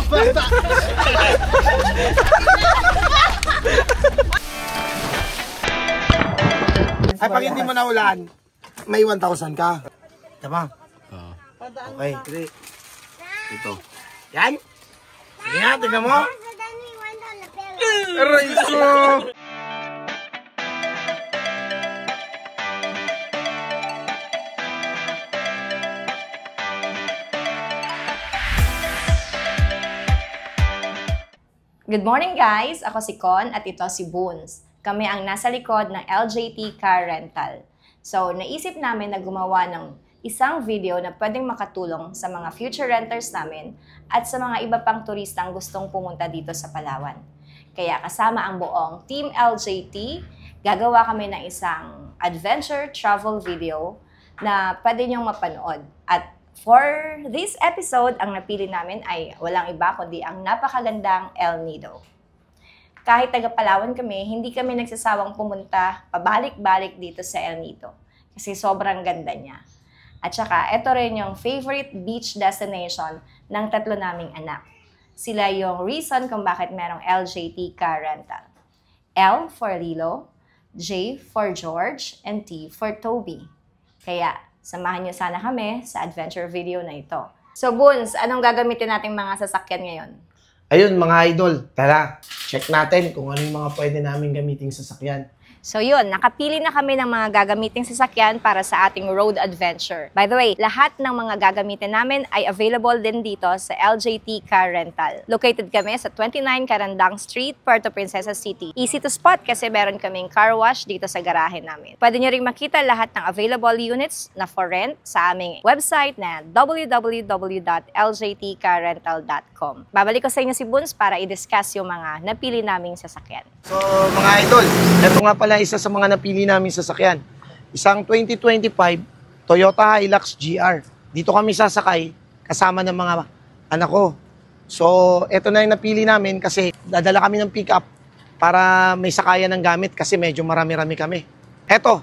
bata. Ay, pag hindi mo naulan, may 1,000 ka. Tama? Oo. Okay, sige. Ito. Yan. Sige nga, tignan mo. Aray ko! Good morning guys! Ako si Con at ito si Boons. Kami ang nasa likod ng LJT Car Rental. So, naisip namin na gumawa ng isang video na pwedeng makatulong sa mga future renters namin at sa mga iba pang turistang gustong pumunta dito sa Palawan. Kaya kasama ang buong Team LJT, gagawa kami ng isang adventure travel video na pwede niyong mapanood. At for this episode, ang napili namin ay walang iba kundi ang napakagandang El Nido. Kahit taga Palawan kami, hindi kami nagsasawang pumunta pabalik-balik dito sa El Nido kasi sobrang ganda niya. At saka, ito rin yung favorite beach destination ng tatlo naming anak. Sila yung reason kung bakit merong LJT Car Rental. L for Lilo, J for George, and T for Toby. Kaya, samahan niyo sana kami sa adventure video na ito. So, Boons, anong gagamitin nating mga sasakyan ngayon? Ayun, mga idol. Tara, check natin kung ano yung mga pwede namin gamiting sasakyan. So yun, nakapili na kami ng mga gagamiting sasakyan para sa ating road adventure. By the way, lahat ng mga gagamitin namin ay available din dito sa LJT Car Rental. Located kami sa 29 Carandang Street, Puerto Princesa City. Easy to spot kasi meron kaming car wash dito sa garahe namin. Pwede nyo rin makita lahat ng available units na for rent sa aming website na www.ljtcarrental.com. Babalik ko sa inyo si Boons para i-discuss yung mga napili naming sasakyan. So, mga idol, ito nga pala isa sa mga napili namin sasakyan. Isang 2025 Toyota Hilux GR. Dito kami sasakay kasama ng mga anak ko. So, ito na yung napili namin kasi dadala kami ng pick-up para may sakayan ng gamit kasi medyo marami-rami kami. Ito,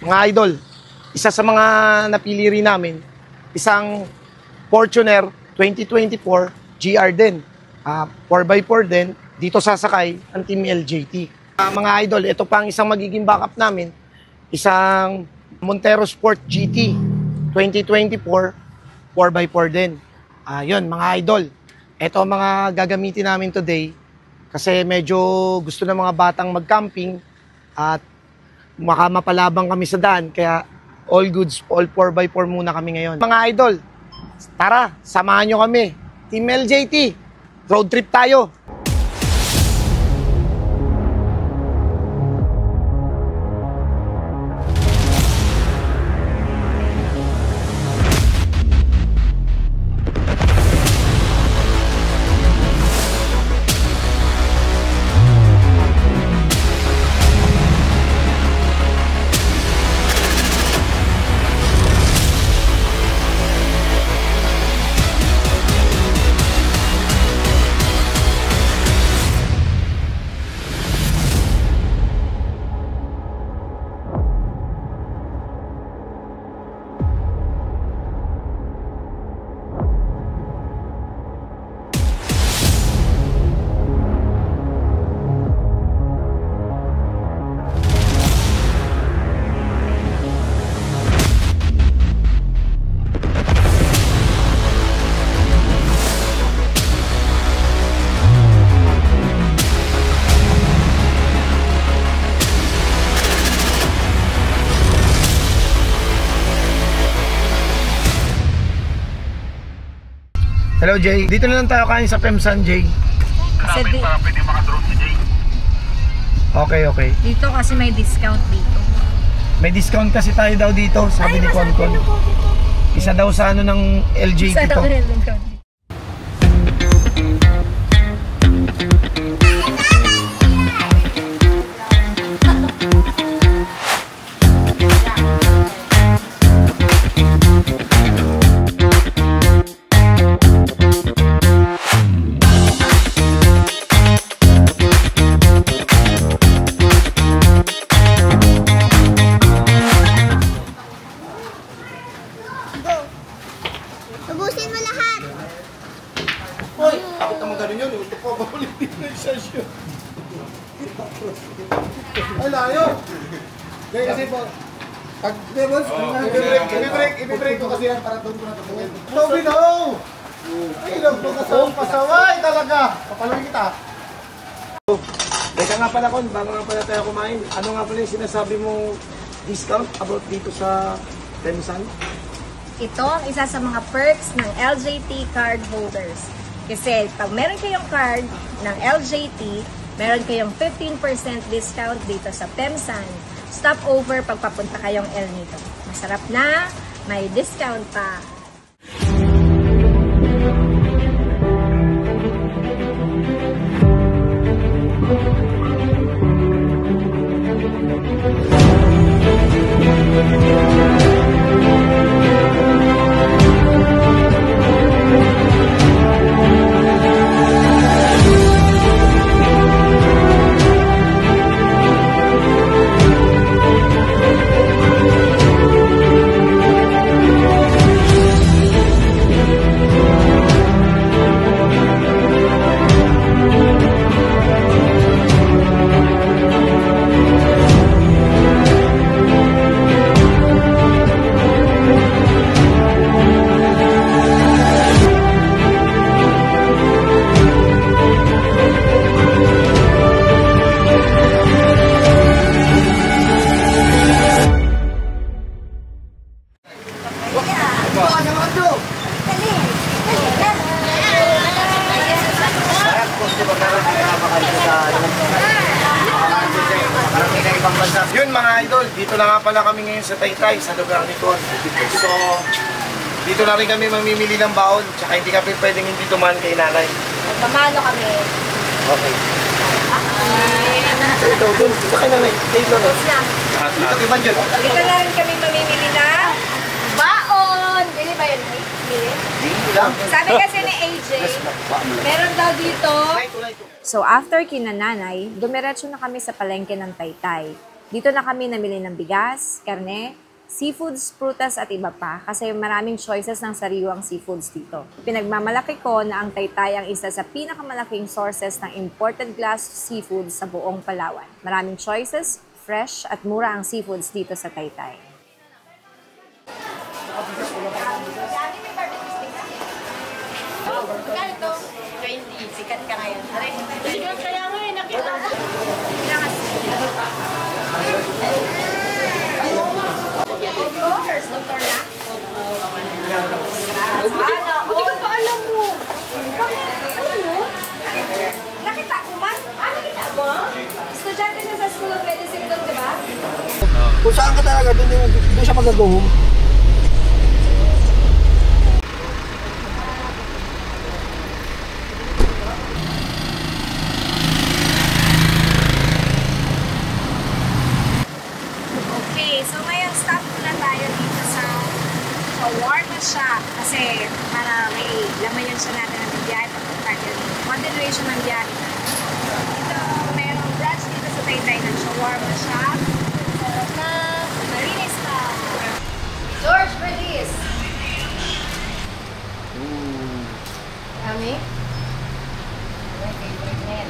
mga idol, isa sa mga napili rin namin, isang Fortuner 2024 GR din. 4x4 din. Dito sasakay ang Team LJT. Mga idol, ito pa ang isang magiging backup namin. Isang Montero Sport GT 2024 4x4 din. Yun, mga idol. Ito ang mga gagamitin namin today kasi medyo gusto ng mga batang mag-camping at mapalabang kami sa daan. Kaya all goods, all 4x4 muna kami ngayon. Mga idol, tara, samahan nyo kami. Team LJT, road trip tayo. Hello Jay, dito na lang tayo kain sa Pemsan Jay. Kasi pwede maka-drone si Jay. Okay. Dito kasi may discount dito. May discount kasi tayo daw dito, sabi ni Konkon. Isa daw sa ano ng LJT to. Ubusin mo lahat. Hoy, bakit naman ganun yun? Ito po, bakulitin na yung sasyo. Ay, layo. Kaya kasi po, pag, di ba, i-break ko kasi yan para doon ko na tapuin. Toby, no! Ay, lang po pasaway talaga. Papaluin kita. Teka nga pala, Kon, bago nga pala tayo kumain, ano nga pala yung sinasabi mong discount about dito sa Temsan? Ito ang isa sa mga perks ng LJT card holders. Kasi pag meron kayong card ng LJT, meron kayong 15% discount dito sa Temsan. Stopover pag papunta kayong El Nido. Masarap na, may discount pa. Yun mga idol, dito na nga pala kami ngayon sa Taytay, sa lugar ni Kon. So, dito na rin kami mamimili ng baon, tsaka hindi kami pwedeng hindi tumahan kay nanay. Magmamano kami. Okay. So ito, dun, dito kay nanay. Dito na. Dito kay Banjol. Dito na rin kami mamimili na baon. Bili ba yun? Bili? Dito lang. Sabi kasi ni AJ, meron daw dito. So after kinananay, dumiretso na kami sa palengke ng Taytay. Dito na kami namili ng bigas, karne, seafoods, prutas at iba pa kasi maraming choices ng sariwang seafoods dito. Pinagmamalaki ko na ang Taytay ang isa sa pinakamalaking sources ng imported glass seafoods sa buong Palawan. Maraming choices, fresh at mura ang seafoods dito sa Taytay. Sikat ka ngayon. Sikat kaya mo eh, nakita. Doctors, doktor na? Buti ka pa alam mo. Alam mo? Nakita ko man? Nakita mo? Estudyante na sa School of Medicine doon, di ba? Kung saan ka talaga, doon siya mag-go-home. So ngayon, stop na tayo dito sa shawarma shop kasi para may laman yun siya natin ng biyahe pag continuation ng biyahe. Dito, mayroong branch dito sa Taytay ng shawarma shop. Sarap na, malinis na. George, for this. Yummy? My favorite na yan.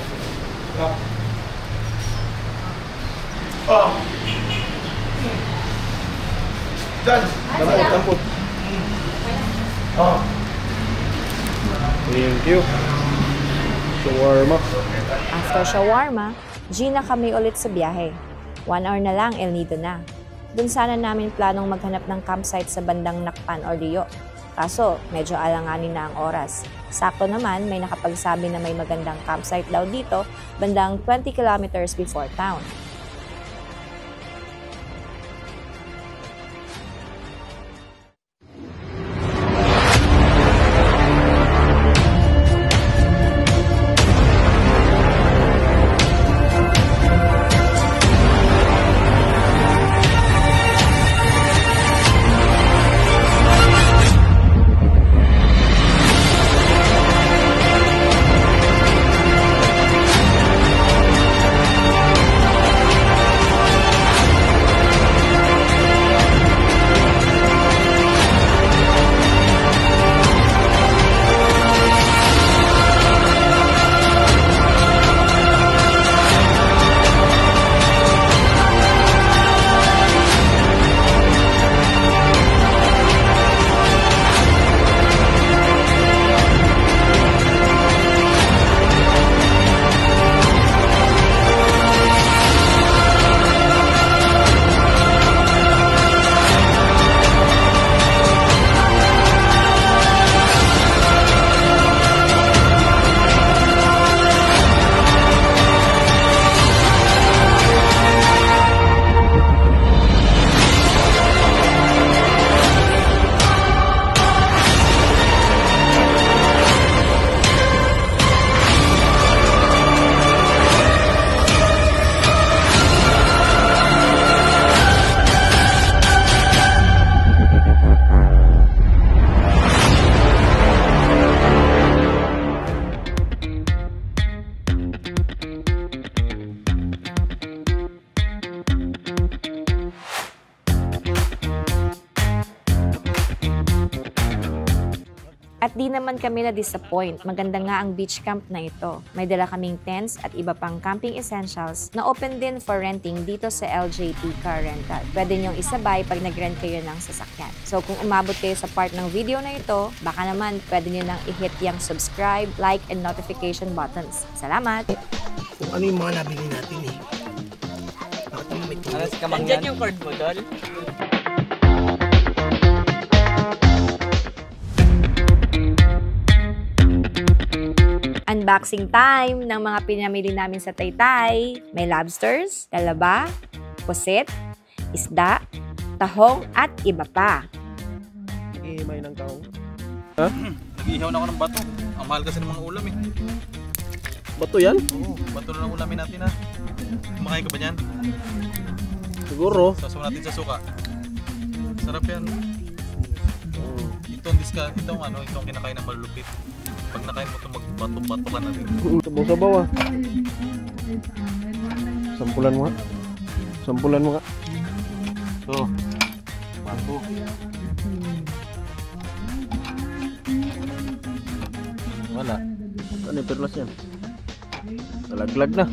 Dyan! Dampot. Thank you. Shawarma. After shawarma, G na kami ulit sa biyahe. 1 hour na lang, El Nido na. Doon sana namin planong maghanap ng campsite sa bandang Nakpan or Rio. Kaso, medyo alanganin na ang oras. Sakto naman, may nakapagsabi na may magandang campsite daw dito, bandang 20 kilometers before town. At di naman kami na-disappoint. Maganda nga ang beach camp na ito. May dala kaming tents at iba pang camping essentials na open din for renting dito sa LJT Car Rental. Pwede niyong isabay pag nag-rent kayo ng sasakyan. So kung umabot kayo sa part ng video na ito, baka naman pwede niyo nang i-hit yung subscribe, like, and notification buttons. Salamat! Kung ano yung mga nabili natin eh. Bakit naman may tulis? Nandyan yung cord mo, Dol? Unboxing time ng mga pinamili namin sa Taytay. May lobsters, talaba, pusit, isda, tahong at iba pa. Ihimay ng tao. Nag-ihaw na ako ng bato. Ang mahal kasi ng mga ulam eh. Bato yan? Oo, bato na lang ulamin natin ha. Kumakain ka ba niyan? Siguro. Sasawa natin sa suka. Sarap yan. Itong kinakain ng malulupit. Pag nakain mo ito, magbato-bato ka na rin. Sabaw-sabaw ah. Sampulan mo nga. Sampulan mo nga. Ito. Bato. Wala. Ano yung perlas yan? Nalaglag na.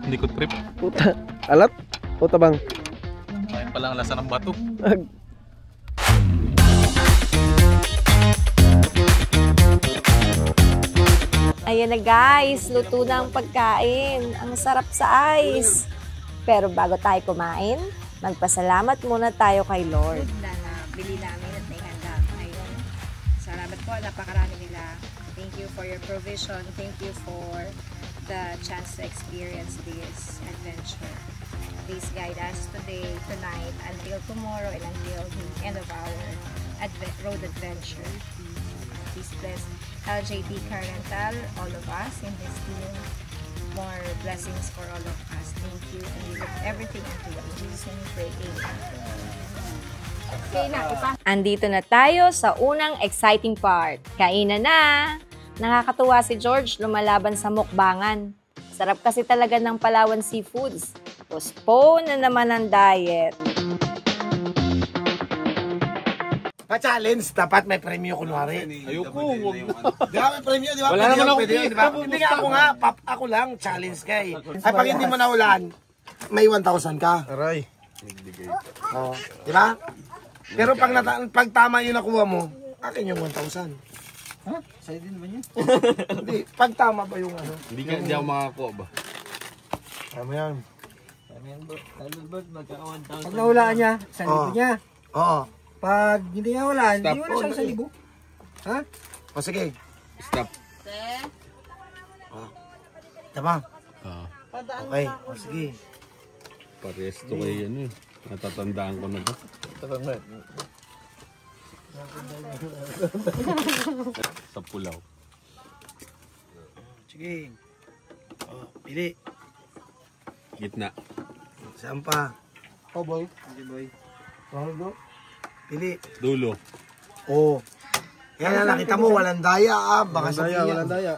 Hindi ko trip. Puta. Alat? Puta bang? Kain pa lang ang lasa ng bato. Ayan na guys, luto na ang pagkain. Ang sarap sa ice. Pero bago tayo kumain, magpasalamat muna tayo kay Lord. Na nabili namin at may handa ngayon. Salamat po, napakarami nila. Thank you for your provision. Thank you for the chance to experience this adventure. Please guide us today, tonight, until tomorrow, and until the end of our road adventure. Please bless LJT Car Rental, all of us in this team. More blessings for all of us. Thank you. And we lift everything unto you. In Jesus' name we pray. Amen. Andito na tayo sa unang exciting part. Kainan na! Nakakatuwa si George lumalaban sa mukbangan. Sarap kasi talaga ng Palawan Seafoods. Postpone na naman ang diet. Pa-challenge, dapat may premyo kunwari. Ayoko, huwag na. Di ba may premyo, di ba? Wala naman ako Pwede yun, di ba? Hindi nga ako nga, ako lang, challenge kay. Ay, pag hindi mo naulan, may 1,000 ka. Aray. Oh, di ba? Pero pag tama yung nakuha mo, akin yung 1,000. Ha? Sa'yo din ba yun? Hindi, pag tama ba yung ano? Hindi ako makakuha ba? Tama yan. Pag nahulaan niya, 1,000 niya. Oo. Pag hindi niya hulaan, Stop. hindi mo na siyang 1,000. Ha? O sige. Stop. Tama. Ah, Okay. O sige. parehas to kayo yan eh. Natatandaan ko na to. Sa pulaw. Sige. O, pili. Gitna. Saan pa? Oh boy. Hindi boy. Pili. Dulo. Oo. Yan na, nakita mo, walang daya ah. Baka Walang daya, sabihin. walang daya.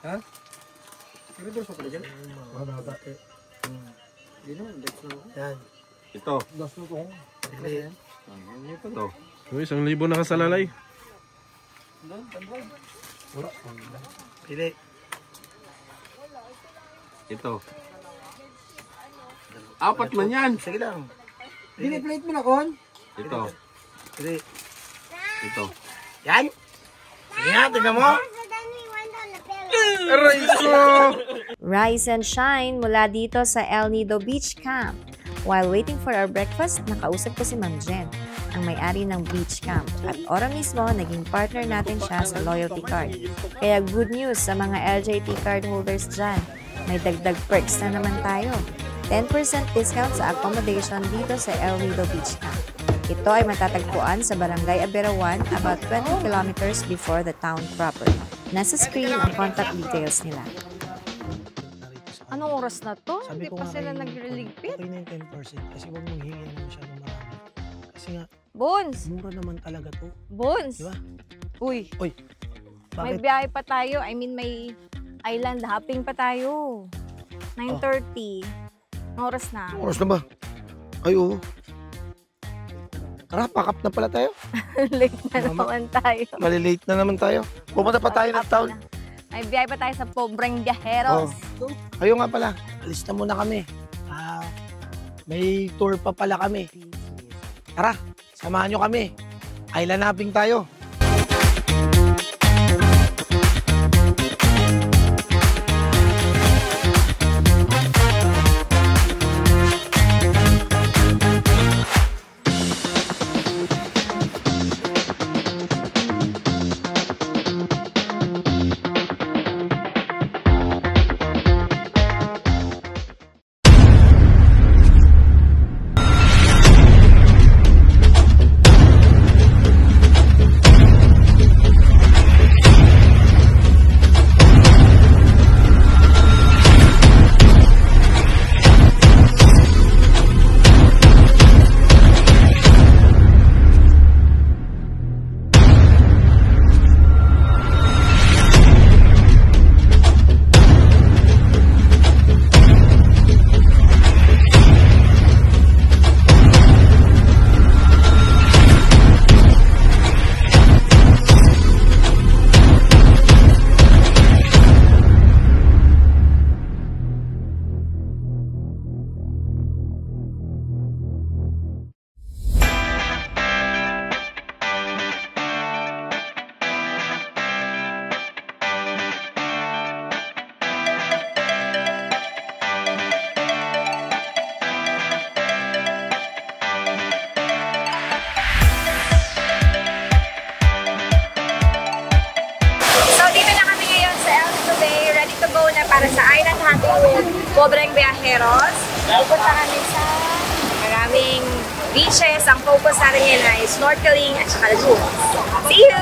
Ha? Pero doon sa pala dyan. Hindi naman, dex na ako. Yan. Ito. Das na ito. Pili. Ito. Uy, 1,000 nakasalalay. Pili. Ito. Apat man yan. Sige lang. Piniplate mo na, Kon. Ito. Pili. Ito. Yan. Sige nga, tignan mo. Rise and shine mula dito sa El Nido Beach Camp. While waiting for our breakfast, nakausap ko si Ma'am Jen, ang may-ari ng beach camp. At ora mismo, naging partner natin siya sa loyalty card. Kaya good news sa mga LJT card holders dyan. May dagdag perks na naman tayo. 10% discount sa accommodation dito sa El Nido Beach Camp. Ito ay matatagpuan sa Barangay Abera 1, about 20 kilometers before the town proper. Nasa screen ang contact details nila. Anong oras na to? Hindi pa sila nagre-ligpit. Okay na yung 10% kasi huwag mong hingi na masyadong marami. Kasi nga, Bones! mura naman talaga to. Bones! Di ba? Uy, Uy, may bakit? biyahe pa tayo. I mean, may island hopping pa tayo. 9:30. Anong oras na? Oras na ba? Ay, oo. Tara, pack up na pala tayo. Late na naman tayo. Malilate na naman tayo. Pumunta pa tayo ng town. May biyahe pa tayo sa Pobreng Viajeros. Kayo nga pala, alis na muna kami. May tour pa pala kami. Tara, samahan nyo kami. Island hopping tayo. Para sa island hopping with Pobreng Viajeros. Pupunta kami sa maraming beaches. Ang focus natin ngayon ay snorkeling at saka lagoons. See you!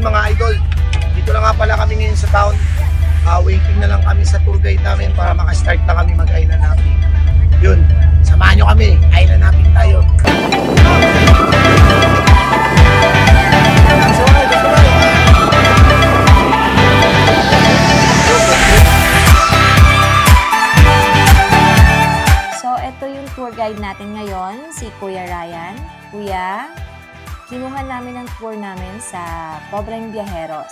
Mga idol, dito lang nga pala kami ngayon sa town. Waiting na lang kami sa tour guide namin para makastart na kami mag-island hopping. Yun, samahan nyo kami, island hopping tayo. So, ito yung tour guide natin ngayon, si Kuya Ryan. Kuya, kinuha namin ang tour namin sa Pobreng Viajeros.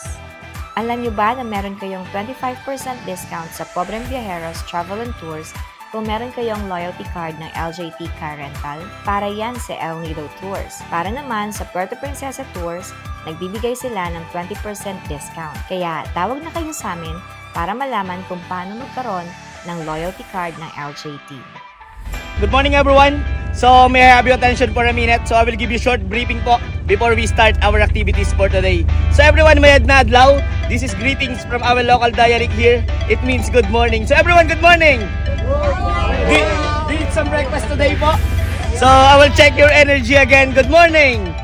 Alam nyo ba na meron kayong 25% discount sa Pobreng Viajeros Travel and Tours kung meron kayong loyalty card ng LJT Car Rental? Para yan sa El Nido Tours. Para naman sa Puerto Princesa Tours, nagbibigay sila ng 20% discount. Kaya tawag na kayo sa amin para malaman kung paano magkaroon ng loyalty card ng LJT. Good morning everyone! So may I have your attention for a minute? So I will give you a short briefing po before we start our activities for today. So everyone, mayad na adlaw. This is greetings from our local dialect here. It means good morning. So everyone, good morning! Did you eat some breakfast today po? So I will check your energy again. Good morning!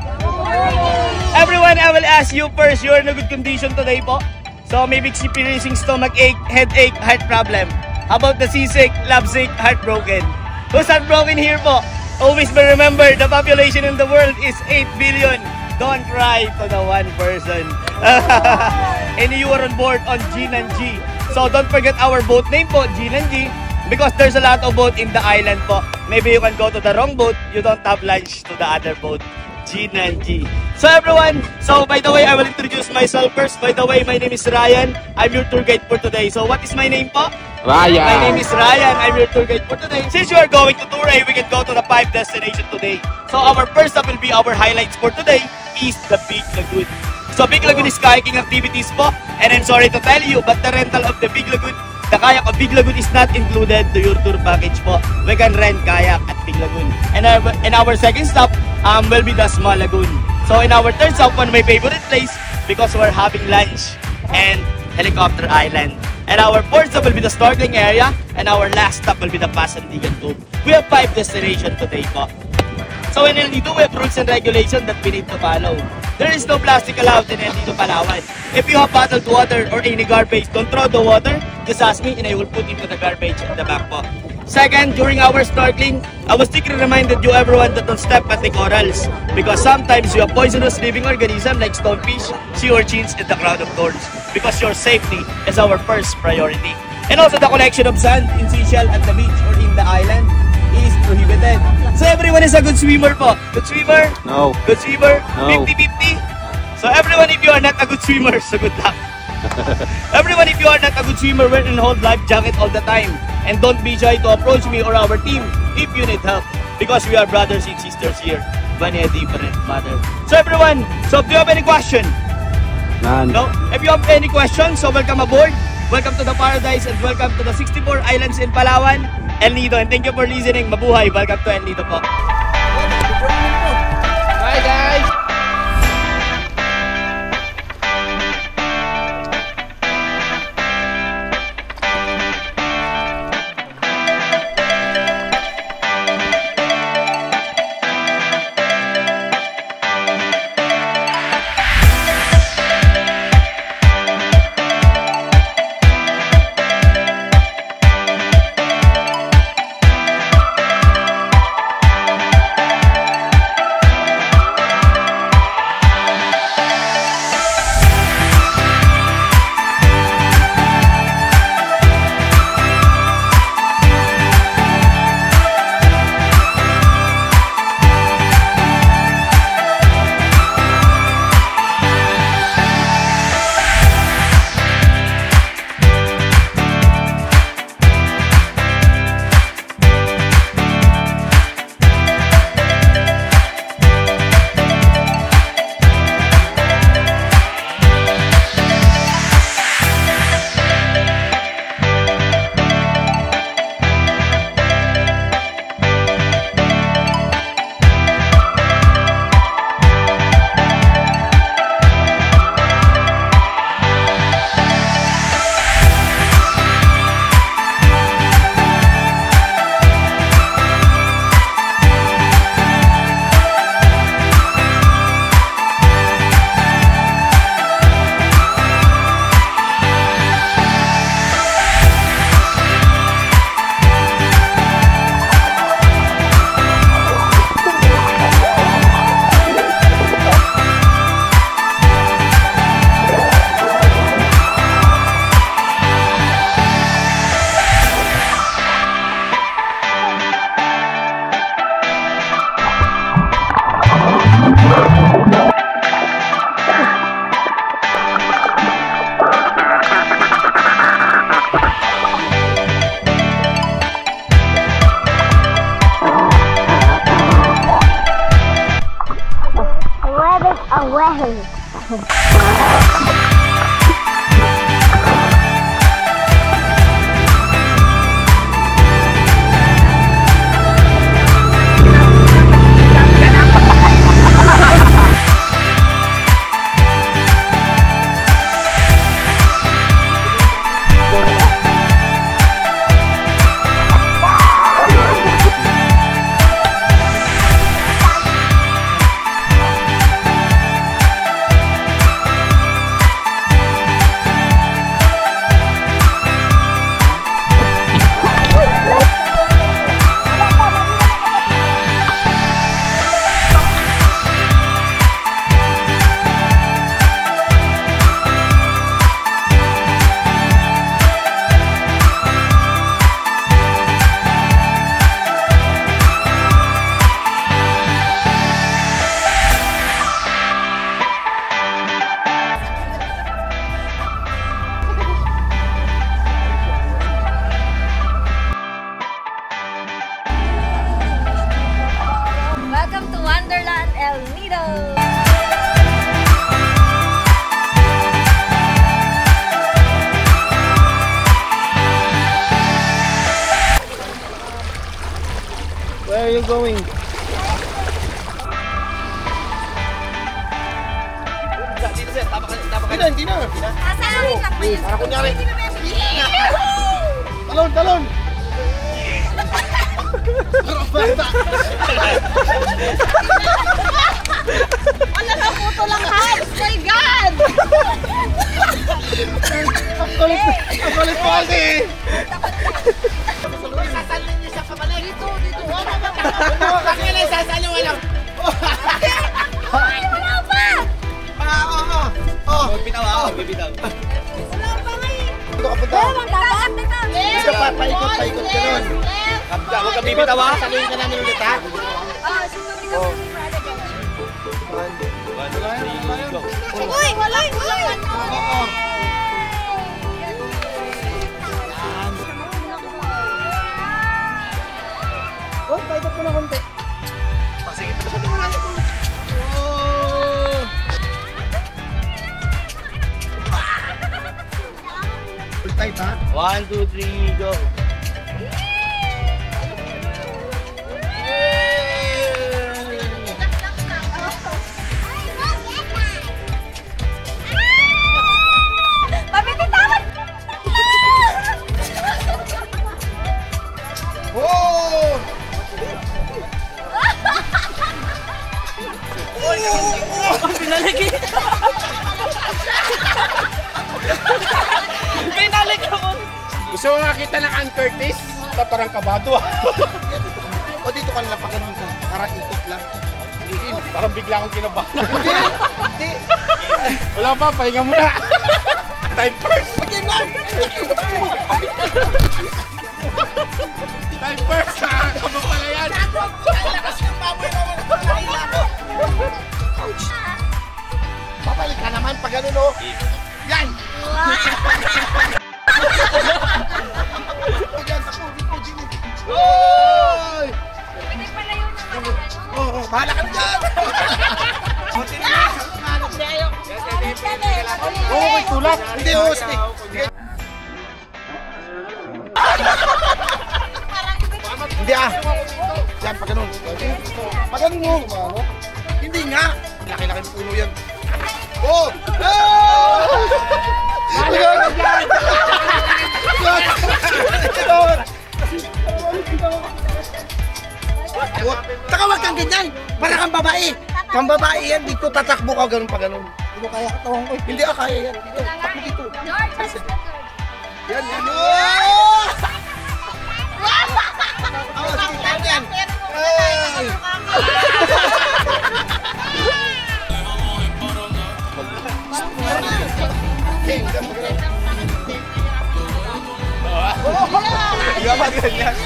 Everyone, I will ask you first, you're in a good condition today po? So maybe experiencing stomach ache, headache, heart problem. How about the seasick, lovesick, heartbroken? Who's heartbroken here po? Always remember, the population in the world is 8 billion. Don't cry to the one person. And you are on board on Gin and G. So don't forget our boat name po, Gin and G, because there's a lot of boat in the island po. Maybe you can go to the wrong boat, you don't have lunch to the other boat. Gin and G. So everyone, by the way, I will introduce myself first. By the way, my name is Ryan. I'm your tour guide for today. So what is my name po? Ryan. My name is Ryan. I'm your tour guide for today. Since you are going to tour A, we can go to the 5 destinations today. So our first stop will be our highlights for today is the Big Lagoon. So Big Lagoon is kayaking activities po. And I'm sorry to tell you, but the rental of the Big Lagoon, the kayak of Big Lagoon is not included to your tour package po. We can rent kayak at Big Lagoon. And our second stop will be the Small Lagoon. So in our third stop, one of my favorite place because we're having lunch and Helicopter Island. And our fourth stop will be the snorkeling area. And our last stop will be the Pasandigan Tube. We have 5 destinations today po. So in El Nido, we have rules and regulations that we need to follow. There is no plastic allowed in El Nido, Palawan. If you have bottled water or any garbage, don't throw the water. Just ask me and I will put into the garbage in the back po. Second, during our snorkeling, I was strictly reminded you everyone that don't step at the corals because sometimes you have poisonous living organisms like stonefish, sea urchins, and the crown of thorns because your safety is our first priority. And also the collection of sand in seashell at the beach or in the island is prohibited. So everyone is a good swimmer po. Good swimmer? No. Good swimmer? No. 50-50? So everyone, if you are not a good swimmer, so good luck. Everyone, if you are not a good swimmer, wear and hold life jacket all the time. And don't be shy to approach me or our team if you need help. Because we are brothers and sisters here. But in a different matter. So everyone, so if you have any question? None. No? If you have any questions, so welcome aboard. Welcome to the paradise and welcome to the 64 islands in Palawan, El Nido. And thank you for listening. Mabuhay. Welcome to El Nido po. Bye guys! Welcome to Wonderland El Nido! Where are you going? Dito sir, tapak ka. Hindi na. Sasawin lang mo yun. Para kunyari. Talon! Wala na puto lang hands! My God! Ang kulit po kasi. Magbitaw ako, magbitaw. Dito ka punta. Gusto pa, paikot ka nun. Kapta, huwag ka bibitaw ha. Saluhin ka namin ulit ha. Oh. Uy! Uy! Oo. Oh, paikot ko na konti. Sige, pasasabi mo natin. Oh! Full tight ha? 1, 2, 3, go. Pabibitawan! Oh! Pinaliki. Pinalik ako. Gusto mo makita ng Ann Curtis? Parang kabado ah. O dito ka nila pa ganun ka. Para ikot lang. Parang bigla akong kinabahan. Hindi. Wala pa, pahinga muna. Time first. Time first. Nakakaba pala yan. Babalik ka naman pag ganun o. Yan! Yan, takbo, dito, dito. Oy! Oo, bahala ka dyan! Oo, may tulak. Hindi, stick. Hindi ah. Yan, pag ganun. Pag ganun mo. Hindi nga. Laki-laki ng puno yan. Oh! Taka wag kang ganyan. Para kang babae. Kang babae yan. Dito tatakbo ka ganun pa ganun. Hindi ko kaya katawan ko. Hindi ka kaya yan. Dito. Takbo dito. Yan, yan. Oh, sige, yan. Ay! Gawa ganyan.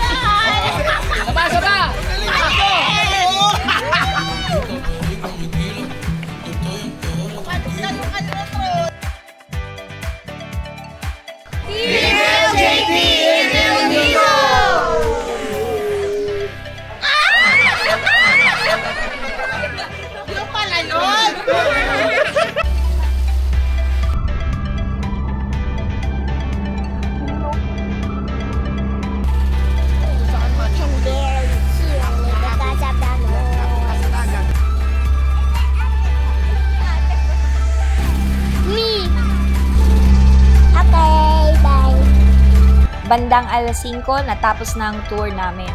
Bandang alas 5, natapos na ang tour namin.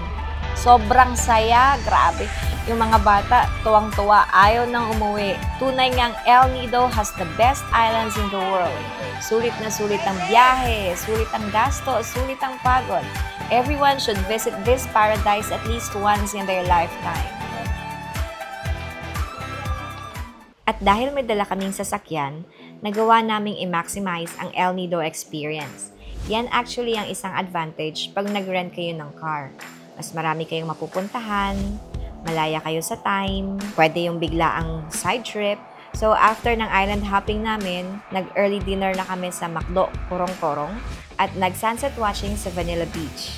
Sobrang saya, grabe. Yung mga bata, tuwang-tuwa, ayaw nang umuwi. Tunay ngang El Nido has the best islands in the world. Sulit na sulit ang biyahe, sulit ang gasto, sulit ang pagod. Everyone should visit this paradise at least once in their lifetime. At dahil may dala kaming sasakyan, nagawa naming i-maximize ang El Nido experience. Yan actually ang isang advantage pag nag-rent kayo ng car. Mas marami kayong mapupuntahan, malaya kayo sa time, pwede yung bigla ang side trip. So after ng island hopping namin, nag-early dinner na kami sa McDo Korong-Korong at nag-sunset watching sa Vanilla Beach.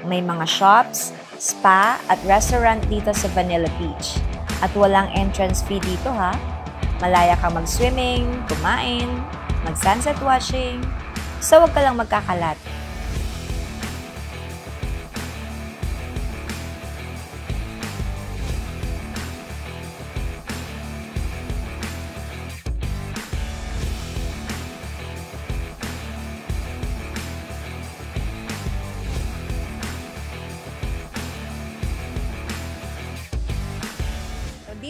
May mga shops, spa, at restaurant dito sa Vanilla Beach. At walang entrance fee dito ha. Malaya kang mag-swimming, kumain, mag-sunset watching. So wag ka lang magkakalat.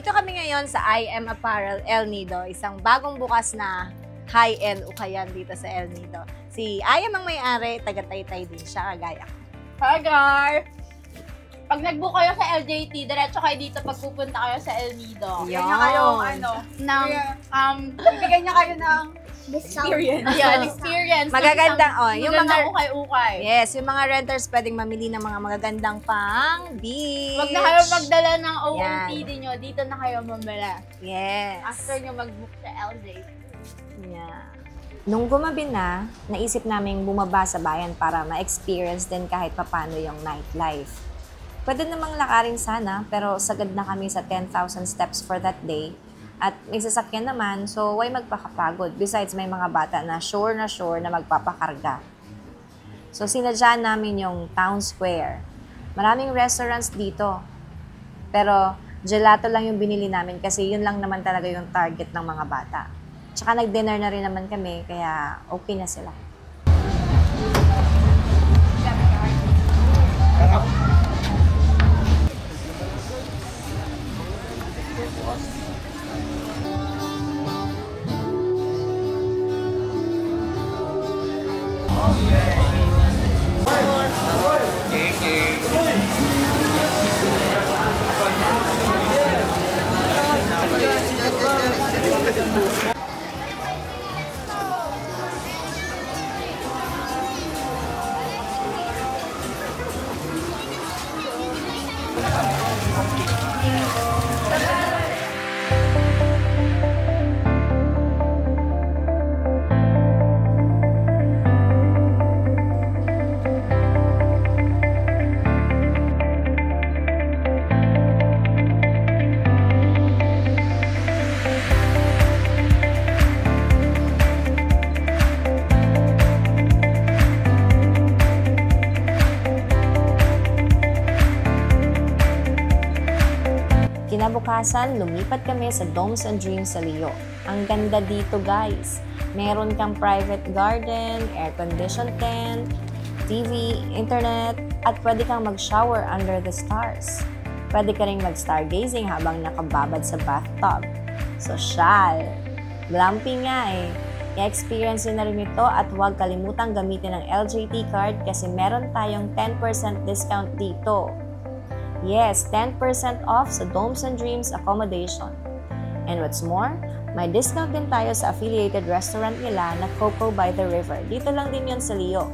Nandito kami ngayon sa IM Apparel El Nido, isang bagong bukas na high-end ukayan dito sa El Nido. Si IM ang may-ari, taga-Taytay din siya, kagaya ko. Hi guys! Pag nag-book kayo sa LJT, diretso kayo dito pag pupunta kayo sa El Nido. Yan. Yan na kayong bibigyan niya kayo ng experience. Yeah, experience. Magagandang, yung mga ukay-ukay. Yes, yung mga renters pwedeng mamili ng mga magagandang pang beach. Huwag na kayo magdala ng OOTD Yan. nyo. Dito na kayo mamala. Yes. After nyo mag-book sa LJT. Yeah. Nung gumabi na, naisip naming bumaba sa bayan para ma-experience din kahit papano yung nightlife. Pwede namang lakarin sana, pero sagad na kami sa 10,000 steps for that day. At may sasakyan naman, so why magpakapagod? Besides, may mga bata na sure na magpapakarga. So sinadya namin yung town square. Maraming restaurants dito. Pero gelato lang yung binili namin kasi yun lang naman talaga yung target ng mga bata. Tsaka nag-dinner na rin naman kami, kaya okay na sila. Kinabukasan, lumipat kami sa Domes and Dreams sa Leo. Ang ganda dito, guys. Meron kang private garden, air-conditioned tent, TV, internet, at pwede kang mag-shower under the stars. Pwede ka rin mag-stargazing habang nakababad sa bathtub. Sosyal. Glamping nga eh. I-experience nyo na rin ito at huwag kalimutang gamitin ang LJT card kasi meron tayong 10% discount dito. Yes, 10% off sa Domes and Dreams accommodation. And what's more, may discount din tayo sa affiliated restaurant nila na Coco by the River. Dito lang din yun sa Leo.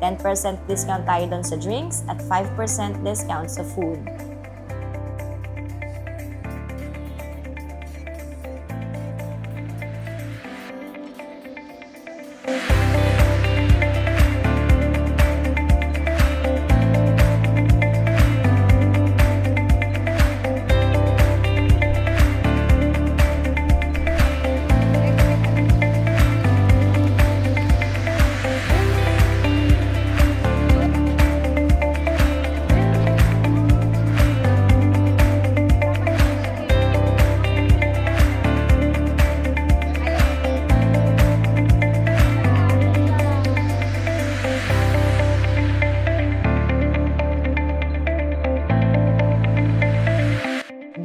10% discount tayo doon sa drinks at 5% discount sa food.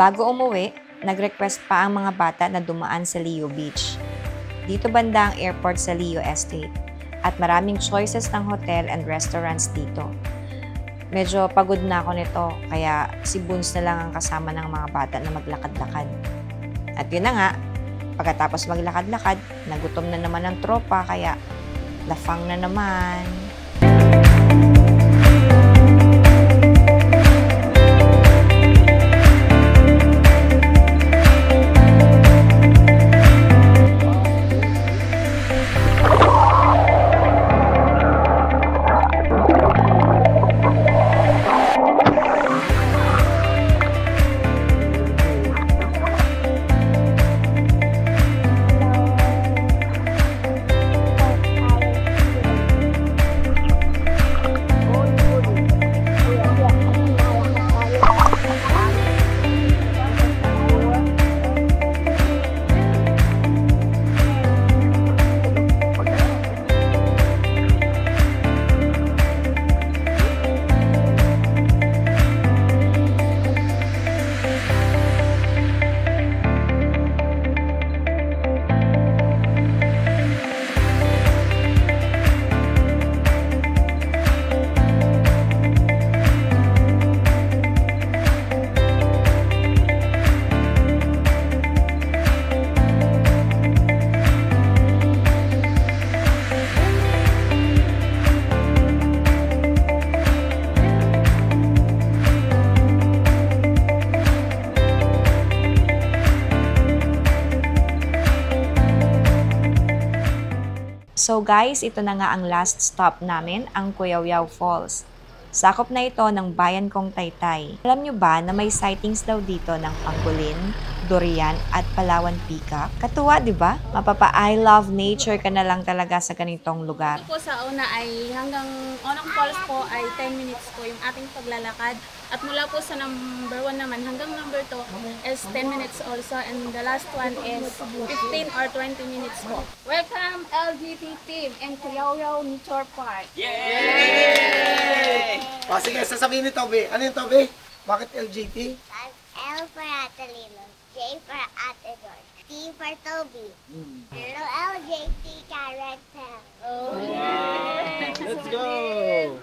Bago umuwi, nag-request pa ang mga bata na dumaan sa Leo Beach. Dito banda ang airport sa Leo Estate at maraming choices ng hotel and restaurants dito. Medyo pagod na ako nito, kaya si Boons na lang ang kasama ng mga bata na maglakad-lakad. At yun na nga, pagkatapos maglakad-lakad, nagutom na naman ang tropa, kaya lafang na naman. So guys, ito na nga ang last stop namin, ang Kuyaw-Yaw Falls. Sakop na ito ng bayan kong Taytay. Alam nyo ba na may sightings daw dito ng pangolin, durian at Palawan peacock? Katuwa, di ba? Mapapa-I love nature ka na lang talaga sa ganitong lugar. Po sa una ay hanggang Onong Falls po ay 10 minutes po yung ating paglalakad. At mula po sa number 1 naman hanggang number 2 is 10 minutes also. And the last one is 15 or 20 minutes po. Welcome LGT team in Kuyaw-Yaw Nature Park. O sige, sasabihin ni Toby. Ano yung Toby? Bakit LGT? L for Atalino, J for Ate George, T for Toby. So LJT Carrot Town. Let's go!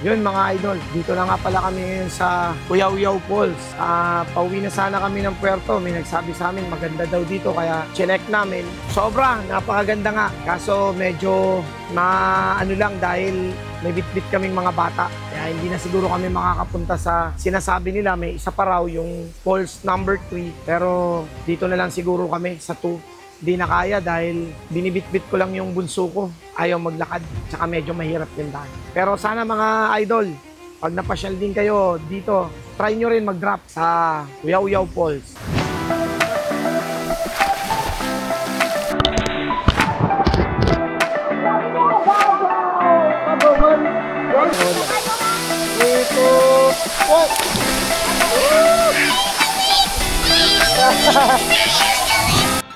Yun mga idol, dito na nga pala kami ngayon sa Kuyaw-Yaw Falls. Pauwi na sana kami ng puerto. May nagsabi sa amin maganda daw dito kaya chinek namin. Sobra, napakaganda nga. Kaso medyo ano lang dahil may bitbit kaming mga bata. Kaya hindi na siguro kami makakapunta sa sinasabi nila. May isa pa raw yung falls number 3. Pero dito na lang siguro kami sa 2. Di na kaya dahil binibitbit ko lang yung bunso ko. Ayaw maglakad, tsaka medyo mahirap din dahil. Pero sana mga idol, pag napasyal din kayo dito, try nyo rin mag-drop sa Kuyaw-Yaw Falls.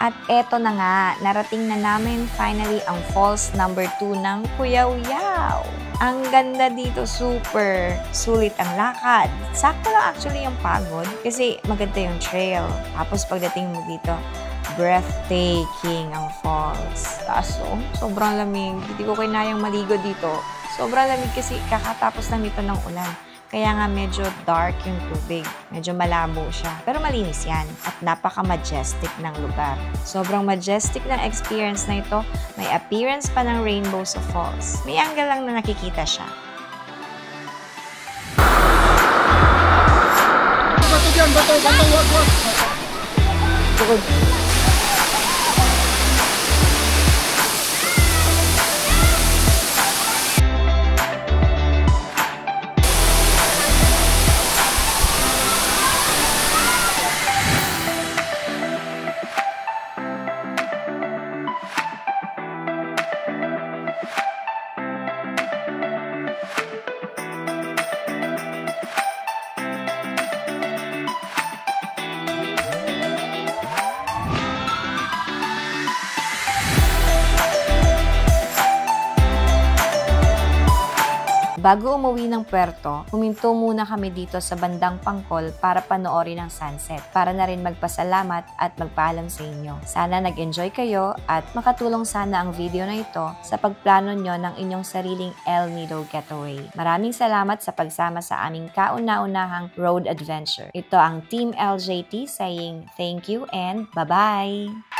At eto na nga, narating na namin finally ang falls number 2 ng Kuyaw-Yaw. Ang ganda dito, super sulit ang lakad. Sakto lang actually yung pagod kasi maganda yung trail. Tapos pagdating mo dito, breathtaking ang falls. Kaso, sobrang lamig. Hindi ko kinayang maligo dito. Sobrang lamig kasi kakatapos lang nito ng ulan. Kaya nga medyo dark yung tubig. Medyo malabo siya. Pero malinis yan. At napaka-majestic ng lugar. Sobrang majestic ng experience na ito. May appearance pa ng rainbow sa falls. May angle lang na nakikita siya. Bato dyan, bato, wag. Bago umuwi ng puerto, huminto muna kami dito sa bandang Pangkol para panoorin ang sunset, para na rin magpasalamat at magpaalam sa inyo. Sana nag-enjoy kayo at makatulong sana ang video na ito sa pagplano nyo ng inyong sariling El Nido getaway. Maraming salamat sa pagsama sa aming kauna-unahang road adventure. Ito ang Team LJT saying thank you and bye-bye!